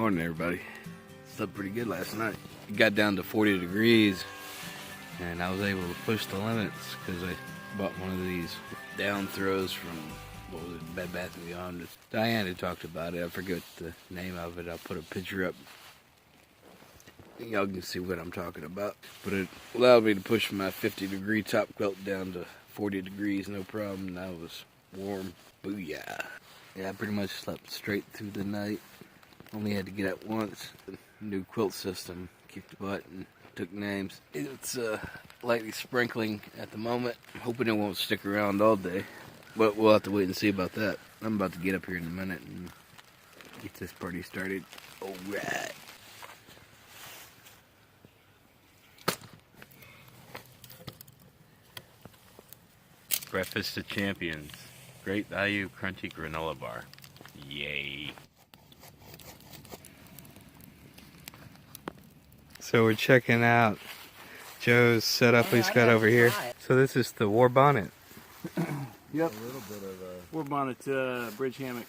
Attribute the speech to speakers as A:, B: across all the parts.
A: Morning, everybody. Slept pretty good last night. It got down to 40 degrees, and I was able to push the limits because I bought one of these down throws from, what was it, Bed Bath & Beyond. Diane had talked about it. I forget the name of it. I'll put a picture up. Y'all can see what I'm talking about. But it allowed me to push my 50-degree top quilt down to 40 degrees, no problem. Now it was warm. Booyah. Yeah, I pretty much slept straight through the night. Only had to get up once. The new quilt system kicked butt and took names. It's lightly sprinkling at the moment. I'm hoping it won't stick around all day. But we'll have to wait and see about that. I'm about to get up here in a minute and get this party started. Alright.
B: Breakfast of Champions. Great value crunchy granola bar. Yay. So we're checking out Joe's setup he's got over here. So this is the war bonnet.
C: Yep. A little bit of a war bonnet bridge hammock.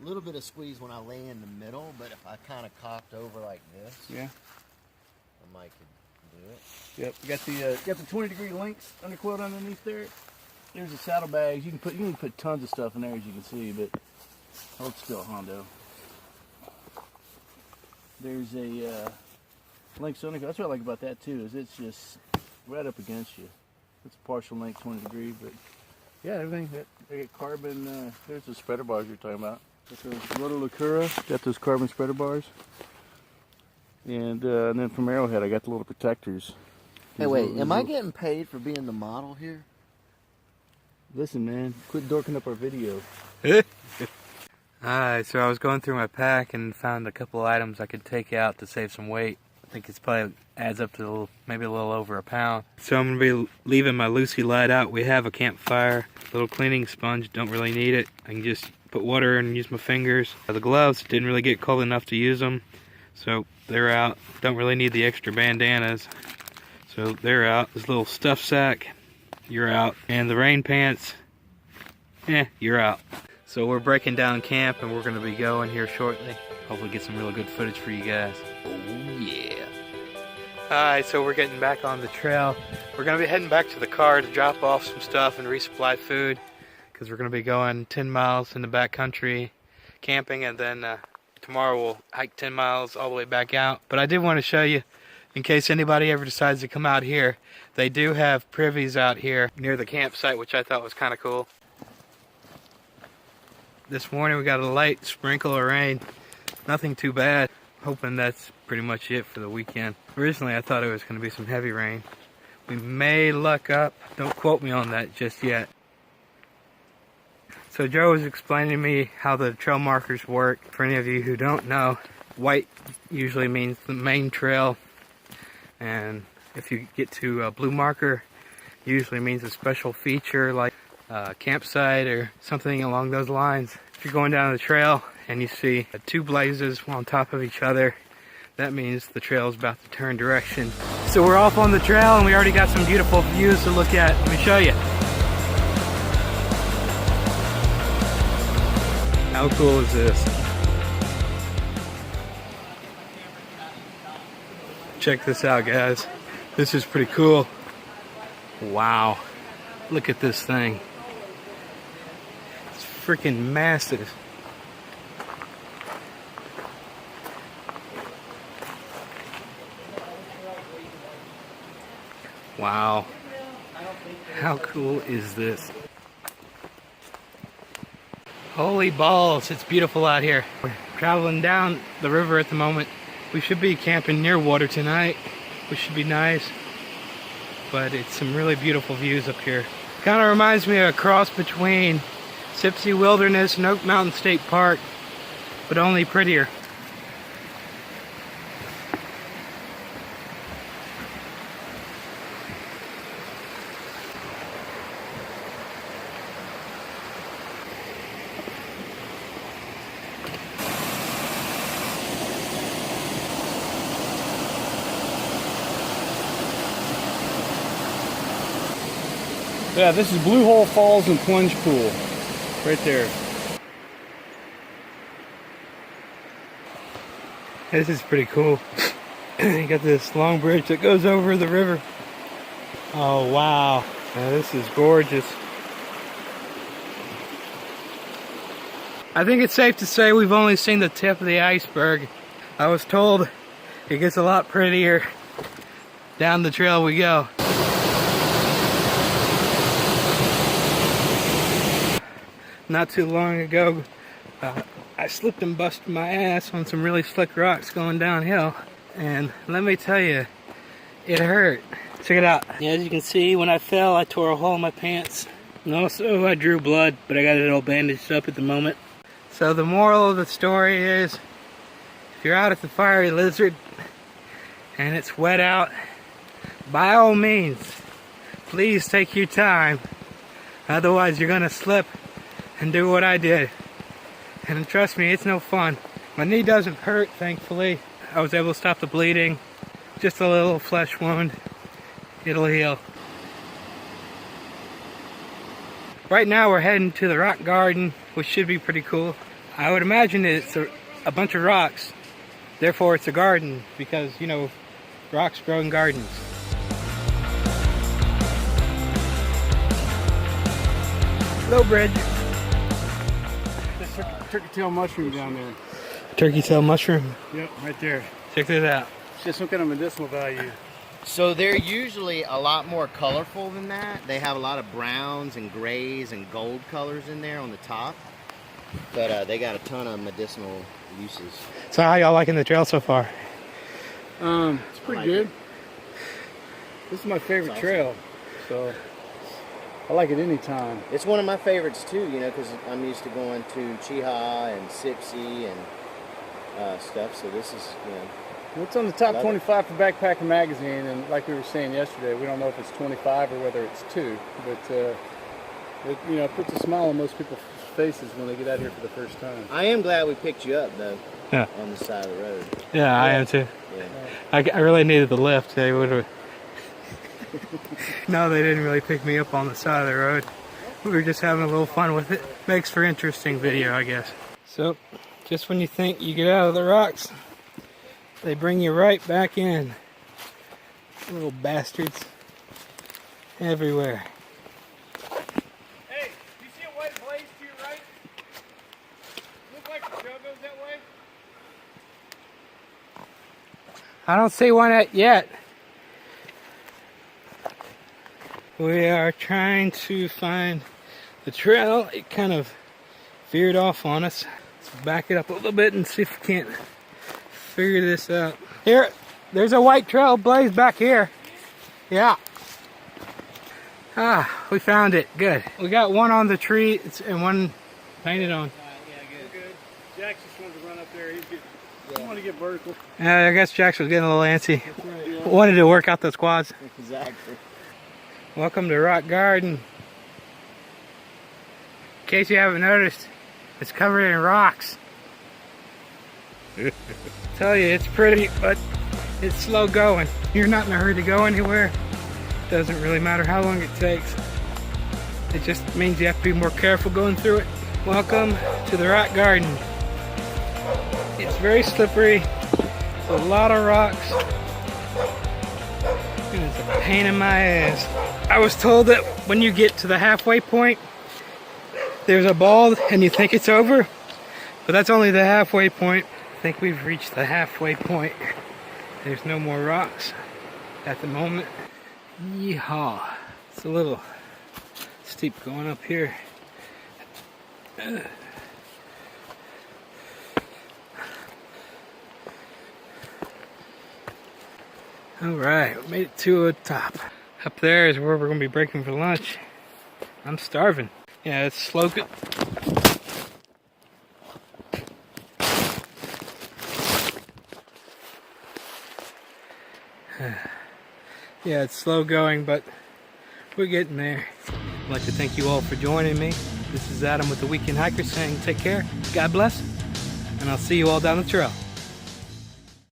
D: A little bit of squeeze when I lay in the middle, but if I kind of cocked over like this,
C: yeah,
D: I might could do it.
C: Yep. You got the 20-degree links underquilt underneath there. There's the saddlebags. You can put tons of stuff in there, as you can see, but hold still, Hondo. There's a length underquilt. That's what I like about that too, is it's just right up against you. It's a partial length, 20 degree, but yeah, everything. They get carbon. There's the spreader bars you're talking about. Got those Rotolacura. Got those carbon spreader bars. And then from Arrowhead, I got the little protectors.
D: Hey, wait, am I getting paid for being the model here?
C: Listen, man, quit dorking up our video.
B: Alright, so I was going through my pack and found a couple items I could take out to save some weight. I think it's probably adds up to maybe a little over a pound. So I'm going to be leaving my Lucy light out. We have a campfire, little cleaning sponge, don't really need it. I can just put water in and use my fingers. The gloves, didn't really get cold enough to use them, so they're out. Don't really need the extra bandanas, so they're out. This little stuff sack, you're out. And the rain pants, you're out. So we're breaking down camp and we're going to be going here shortly. Hopefully get some really good footage for you guys. Oh yeah. Alright, so we're getting back on the trail. We're going to be heading back to the car to drop off some stuff and resupply food, because we're going to be going 10 miles in the back country camping, and then tomorrow we'll hike 10 miles all the way back out. But I did want to show you, in case anybody ever decides to come out here, they do have privies out here near the campsite, which I thought was kind of cool. This morning we got a light sprinkle of rain. Nothing too bad. Hoping that's pretty much it for the weekend. Originally I thought it was going to be some heavy rain. We may luck up. Don't quote me on that just yet. So Joe was explaining to me how the trail markers work. For any of you who don't know, white usually means the main trail, and if you get to a blue marker, usually means a special feature like a campsite or something along those lines. If you're going down the trail and you see two blazes on top of each other, that means the trail is about to turn direction. So we're off on the trail and we already got some beautiful views to look at. Let me show you. How cool is this? Check this out, guys. This is pretty cool. Wow. Look at this thing. It's freaking massive. Wow. How cool is this? Holy balls, it's beautiful out here. We're traveling down the river at the moment. We should be camping near water tonight, which should be nice. But it's some really beautiful views up here. Kind of reminds me of a cross between Sipsey Wilderness and Oak Mountain State Park, but only prettier.
C: Yeah, this is Blue Hole Falls and Plunge Pool, right there.
B: This is pretty cool. You got this long bridge that goes over the river. Oh wow, now, this is gorgeous. I think it's safe to say we've only seen the tip of the iceberg. I was told it gets a lot prettier down the trail we go. Not too long ago, I slipped and busted my ass on some really slick rocks going downhill. And let me tell you, it hurt. Check it out. Yeah, as you can see, when I fell, I tore a hole in my pants. And also, I drew blood, but I got it all bandaged up at the moment. So the moral of the story is, if you're out at the Firery Gizzard and it's wet out, by all means, please take your time. Otherwise, you're gonna slip and do what I did. And trust me, it's no fun. My knee doesn't hurt, thankfully. I was able to stop the bleeding. Just a little flesh wound. It'll heal. Right now we're heading to the rock garden, which should be pretty cool. I would imagine it's a bunch of rocks. Therefore it's a garden, because, you know, rocks grow in gardens. Low bridge.
C: There's turkey tail mushroom down there.
B: Turkey tail mushroom?
C: Yep, right there.
B: Check this out.
C: It's just some kind of medicinal value.
D: So they're usually a lot more colorful than that. They have a lot of browns and grays and gold colors in there on the top. But they got a ton of medicinal uses.
B: So how y'all liking the trail so far?
C: It's pretty good. This is my favorite trail, so I like it anytime.
D: It's one of my favorites too, you know, because I'm used to going to Cheehaw and Sipsey and stuff. So this is, you know.
C: Well, it's on the top 25 for Backpacker Magazine, and like we were saying yesterday, we don't know if it's 25 or whether it's 2, but it, you know, it puts a smile on most people's faces when they get out here for the first time.
D: I am glad we picked you up though.
B: Yeah.
D: On the side of the road.
B: Yeah, I am too.
D: Yeah.
B: I really needed the lift. They would have. No, they didn't really pick me up on the side of the road. We were just having a little fun with it. Makes for interesting video, I guess. So, just when you think you get out of the rocks, they bring you right back in. Little bastards. Everywhere.
C: Hey, you see a white blaze to your right? Look like the trail goes that way?
B: I don't see one yet. We are trying to find the trail. It kind of veered off on us. Let's back it up a little bit and see if we can't figure this out. Here, there's a white trail blaze back here. Yeah. Ah, we found it. Good. We got one on the tree and one painted on.
C: Yeah, good. Jax just wanted to run up there. He wanted to get vertical.
B: I guess Jax was getting a little antsy.
C: That's right.
B: Wanted to work out those quads.
D: Exactly.
B: Welcome to Rock Garden. In case you haven't noticed, it's covered in rocks. Tell you, it's pretty, but it's slow going. You're not in a hurry to go anywhere. Doesn't really matter how long it takes. It just means you have to be more careful going through it. Welcome to the Rock Garden. It's very slippery. There's a lot of rocks. And it's a pain in my ass. I was told that when you get to the halfway point, there's a ball and you think it's over, but that's only the halfway point. I think we've reached the halfway point. There's no more rocks at the moment. Yeehaw. It's a little steep going up here. Alright, we made it to the top. Up there is where we're going to be breaking for lunch. I'm starving. Yeah, it's slow. Yeah, it's slow going, but we're getting there. I'd like to thank you all for joining me. This is Adam with The Weekend Hiker saying take care, God bless, and I'll see you all down the trail.